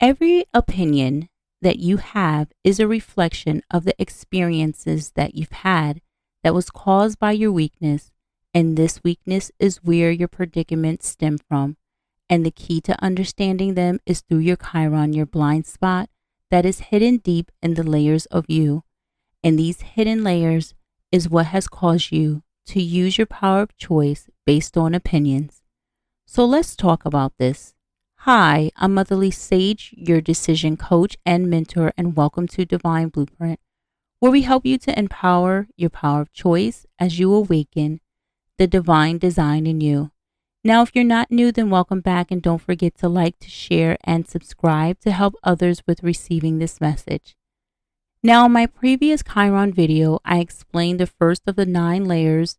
Every opinion that you have is a reflection of the experiences that you've had that was caused by your weakness, and this weakness is where your predicaments stem from. And the key to understanding them is through your Chiron, your blind spot that is hidden deep in the layers of you. And these hidden layers is what has caused you to use your power of choice based on opinions. So let's talk about this. Hi, I'm Motherly Sage, your decision coach and mentor, and welcome to Divine Blueprint, where we help you to empower your power of choice as you awaken the divine design in you. Now, if you're not new, then welcome back, and don't forget to like, to share, and subscribe to help others with receiving this message. Now, in my previous Chiron video, I explained the first of the 9 layers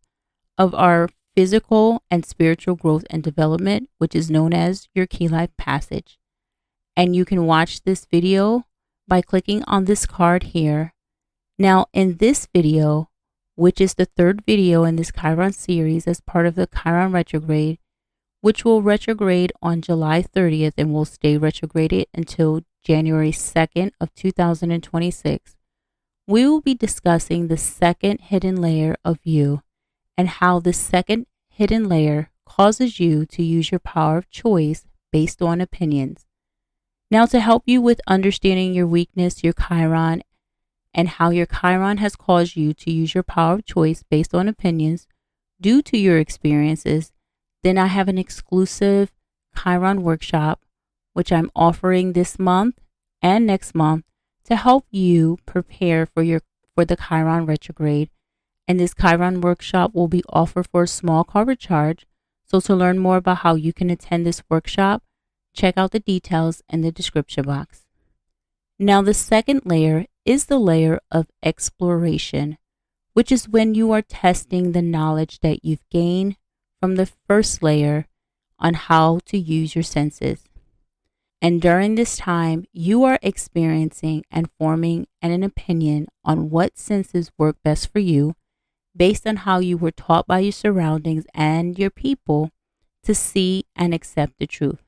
of our physical and spiritual growth and development, which is known as your key life passage. And you can watch this video by clicking on this card here. Now, in this video, which is the 3rd video in this Chiron series as part of the Chiron retrograde, which will retrograde on July 30th and will stay retrograded until January 2nd of 2026, we will be discussing the second hidden layer of you and how the second hidden layer causes you to use your power of choice based on opinions. Now, to help you with understanding your weakness, your Chiron, and how your Chiron has caused you to use your power of choice based on opinions due to your experiences, then I have an exclusive Chiron workshop, which I'm offering this month and next month to help you prepare for the Chiron retrograde. And this Chiron workshop will be offered for a small cover charge. So to learn more about how you can attend this workshop, check out the details in the description box. Now, the second layer is the layer of exploration, which is when you are testing the knowledge that you've gained from the first layer on how to use your senses. And during this time, you are experiencing and forming an opinion on what senses work best for you based on how you were taught by your surroundings and your people to see and accept the truth.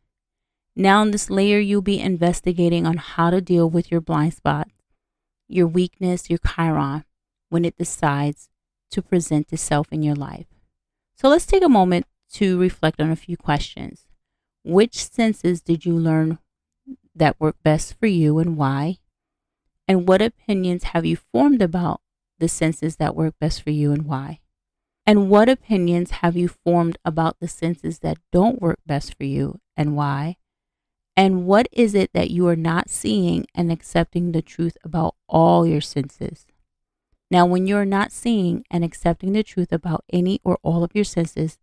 Now, in this layer, you'll be investigating on how to deal with your blind spot, your weakness, your Chiron, when it decides to present itself in your life. So let's take a moment to reflect on a few questions. Which senses did you learn that work best for you and why? And what opinions have you formed about the senses that work best for you and why? And what opinions have you formed about the senses that don't work best for you and why? And what is it that you are not seeing and accepting the truth about all your senses? Now, when you're not seeing and accepting the truth about any or all of your senses,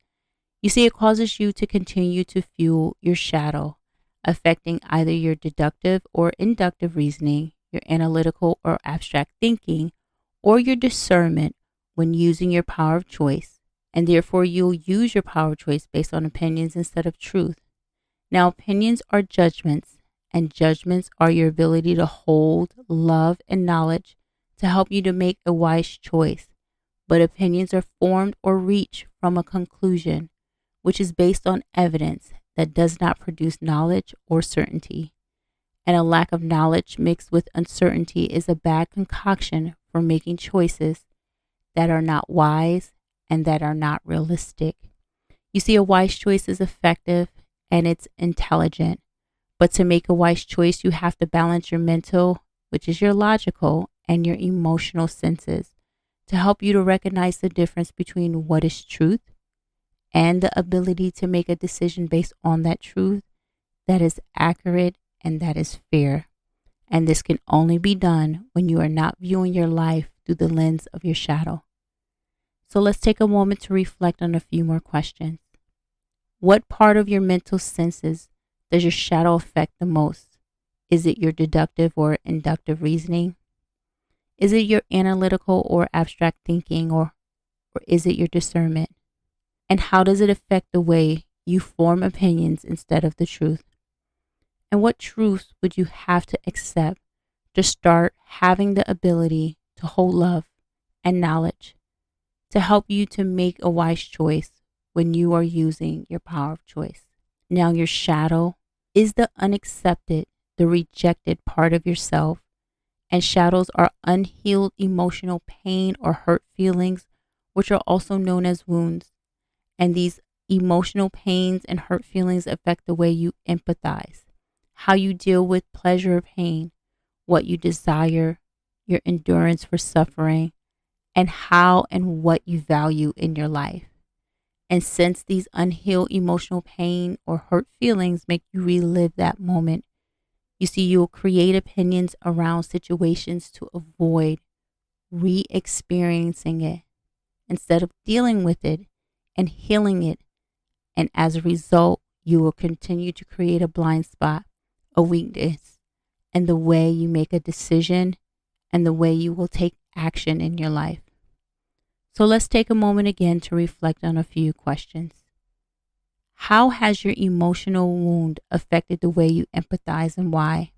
you see it causes you to continue to fuel your shadow, affecting either your deductive or inductive reasoning, your analytical or abstract thinking, or your discernment when using your power of choice. And therefore, you'll use your power of choice based on opinions instead of truth. Now, opinions are judgments, and judgments are your ability to hold love and knowledge to help you to make a wise choice. But opinions are formed or reach from a conclusion, which is based on evidence that does not produce knowledge or certainty. And a lack of knowledge mixed with uncertainty is a bad concoction for making choices that are not wise and that are not realistic. You see, a wise choice is effective and it's intelligent. But to make a wise choice, you have to balance your mental, which is your logical, and your emotional senses to help you to recognize the difference between what is truth and the ability to make a decision based on that truth that is accurate and that is fair. And this can only be done when you are not viewing your life through the lens of your shadow. So let's take a moment to reflect on a few more questions. What part of your mental senses does your shadow affect the most? Is it your deductive or inductive reasoning? Is it your analytical or abstract thinking, or is it your discernment? And how does it affect the way you form opinions instead of the truth? And what truths would you have to accept to start having the ability to hold love and knowledge to help you to make a wise choice when you are using your power of choice? Now, your shadow is the unaccepted the rejected part of yourself, and shadows are unhealed emotional pain or hurt feelings, which are also known as wounds. And these emotional pains and hurt feelings affect the way you empathize, how you deal with pleasure or pain, what you desire, your endurance for suffering, and how and what you value in your life. And since these unhealed emotional pain or hurt feelings make you relive that moment, you see, you'll create opinions around situations to avoid re-experiencing it instead of dealing with it and healing it. And as a result, you will continue to create a blind spot, a weakness, in the way you make a decision and the way you will take action in your life. So let's take a moment again to reflect on a few questions. How has your emotional wound affected the way you empathize and why?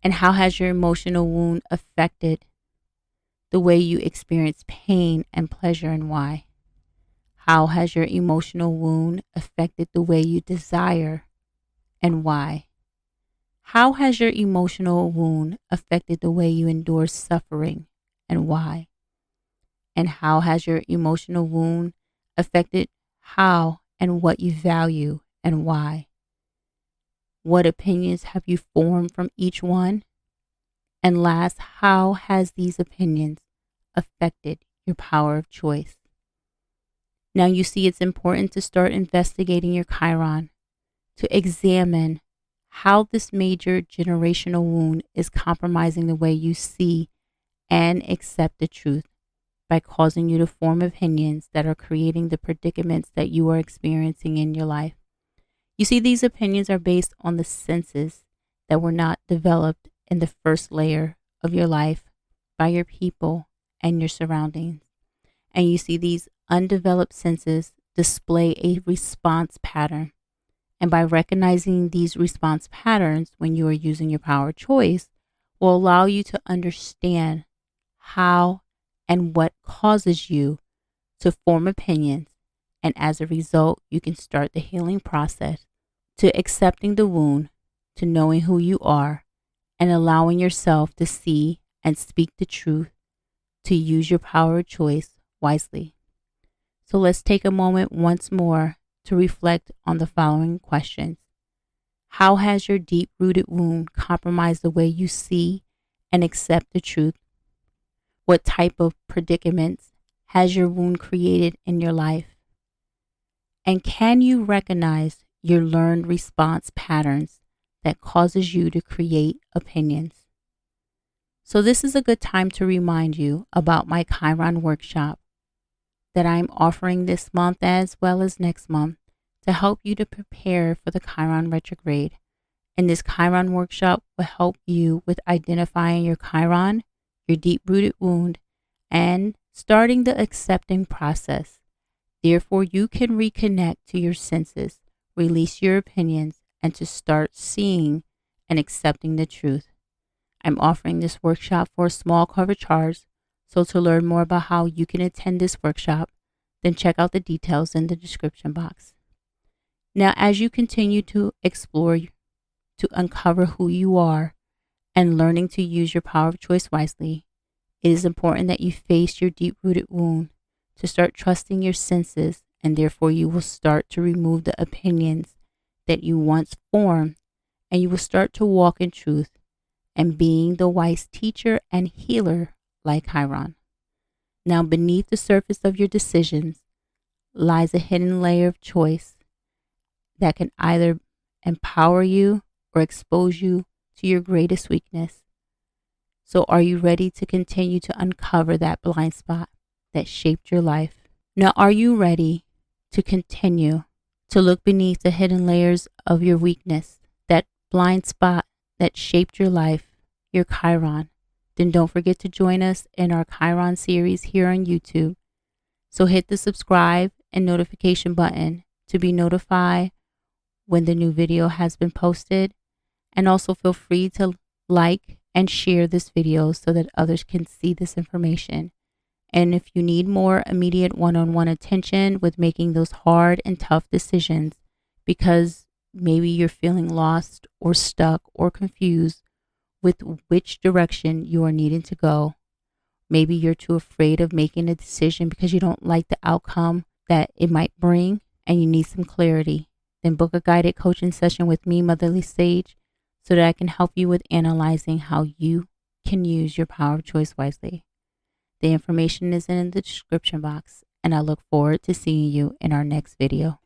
And how has your emotional wound affected the way you experience pain and pleasure and why? How has your emotional wound affected the way you desire and why? How has your emotional wound affected the way you endure suffering and why? And how has your emotional wound affected how and what you value and why? What opinions have you formed from each one? And last, how has these opinions affected your power of choice? Now you see, it's important to start investigating your Chiron, to examine how this major generational wound is compromising the way you see and accept the truth by causing you to form opinions that are creating the predicaments that you are experiencing in your life. You see, these opinions are based on the senses that were not developed in the first layer of your life by your people and your surroundings. And you see, these undeveloped senses display a response pattern. And by recognizing these response patterns when you are using your power of choice will allow you to understand how and what causes you to form opinions. And as a result, you can start the healing process to accepting the wound, to knowing who you are, and allowing yourself to see and speak the truth, to use your power of choice wisely. So let's take a moment once more to reflect on the following questions. How has your deep-rooted wound compromised the way you see and accept the truth? What type of predicaments has your wound created in your life? And can you recognize your learned response patterns that causes you to create opinions? So this is a good time to remind you about my Chiron workshop that I'm offering this month as well as next month to help you to prepare for the Chiron retrograde. And this Chiron workshop will help you with identifying your Chiron, your deep-rooted wound, and starting the accepting process. Therefore, you can reconnect to your senses, release your opinions, and to start seeing and accepting the truth. I'm offering this workshop for a small cover charge. So to learn more about how you can attend this workshop, then check out the details in the description box. Now, as you continue to explore, to uncover who you are and learning to use your power of choice wisely, it is important that you face your deep-rooted wound, to start trusting your senses, and therefore you will start to remove the opinions that you once formed, and you will start to walk in truth and being the wise teacher and healer like Chiron. Now, beneath the surface of your decisions lies a hidden layer of choice that can either empower you or expose you to your greatest weakness. So are you ready to continue to uncover that blind spot that shaped your life? Now, are you ready to continue to look beneath the hidden layers of your weakness, that blind spot that shaped your life, your Chiron? Then don't forget to join us in our Chiron series here on YouTube. So hit the subscribe and notification button to be notified when the new video has been posted. And also feel free to like and share this video so that others can see this information. And if you need more immediate one-on-one attention with making those hard and tough decisions, because Maybe you're feeling lost or stuck or confused with which direction you are needing to go. Maybe you're too afraid of making a decision because you don't like the outcome that it might bring and you need some clarity. Then book a guided coaching session with me, Motherly Sage, so that I can help you with analyzing how you can use your power of choice wisely. The information is in the description box, and I look forward to seeing you in our next video.